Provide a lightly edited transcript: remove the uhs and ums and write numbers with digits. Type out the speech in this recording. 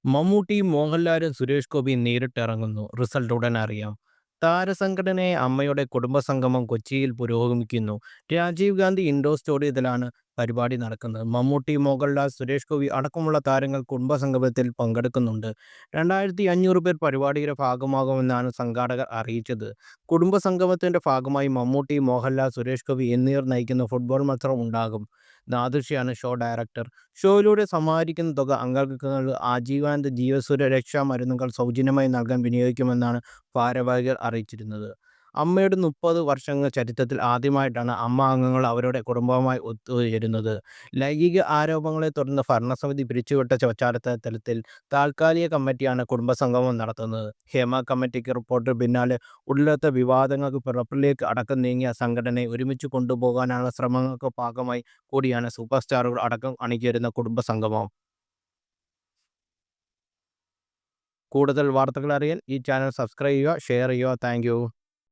മമ്മൂട്ടിയും മോഹൻലാലും സുരേഷ് ഗോപിയും നേരിട്ടിറങ്ങുന്നു. റിസൾട്ട് ഉടൻ അറിയാം. താരസംഘടനയായ അമ്മയുടെ കുടുംബസംഗമം കൊച്ചിയിൽ പുരോഗമിക്കുന്നു. രാജീവ് ഗാന്ധി ഇൻഡോർ സ്റ്റേഡിയത്തിലാണ് പരിപാടി നടക്കുന്നത്. മമ്മൂട്ടി, മോഹൻലാൽ, സുരേഷ് ഗോപി അടക്കമുള്ള താരങ്ങൾ കുടുംബസംഗമത്തിൽ പങ്കെടുക്കുന്നുണ്ട്. 2500 പേർ പരിപാടിയുടെ ഭാഗമാകുമെന്നാണ് സംഘാടകർ അറിയിച്ചത്. കുടുംബസംഗമത്തിന്റെ ഭാഗമായി മമ്മൂട്ടി, മോഹൻലാൽ, സുരേഷ് ഗോപി എന്നിവർ നയിക്കുന്ന ഫുട്ബോൾ മത്സരം ഉണ്ടാകും. നാദിർഷയാണ് ഷോ ഡയറക്ടർ. ഷോയിലൂടെ സമാഹരിക്കുന്ന തുക അംഗങ്ങൾക്ക് ആജീവനാന്ത ജീവസുരക്ഷാ മരുന്നുകൾ സൗജന്യമായി നൽകാൻ വിനിയോഗിക്കുമെന്നാണ് ഭാരവാഹികൾ അറിയിച്ചിരുന്നത്. അമ്മയുടെ 30 വർഷങ്ങൾ ചരിത്രത്തിൽ ആദ്യമായിട്ടാണ് അമ്മ അംഗങ്ങൾ അവരുടെ കുടുംബവുമായി ഒത്തുചേരുന്നത്. ലൈംഗിക ആരോപണങ്ങളെ തുടർന്ന് ഭരണസമിതി പിരിച്ചുവിട്ട പശ്ചാത്തലത്തിൽ താൽക്കാലിക കമ്മിറ്റിയാണ് കുടുംബസംഗമം നടത്തുന്നത്. ഹേമ കമ്മിറ്റിക്ക് റിപ്പോർട്ടിന് പിന്നാലെ ഉടലെടുത്ത വിവാദങ്ങൾക്ക് പിറപ്പിലേക്ക് അടക്കം നീങ്ങിയ സംഘടനയെ ഒരുമിച്ച് കൊണ്ടുപോകാനുള്ള ശ്രമങ്ങൾക്ക് ഭാഗമായി കൂടിയാണ് സൂപ്പർ സ്റ്റാറുകൾ അടക്കം അണിചേരുന്ന കുടുംബസംഗമം. കൂടുതൽ വാർത്തകൾ അറിയാൻ ഈ ചാനൽ സബ്സ്ക്രൈബ് ചെയ്യുക, ഷെയർ ചെയ്യുക. Thank you.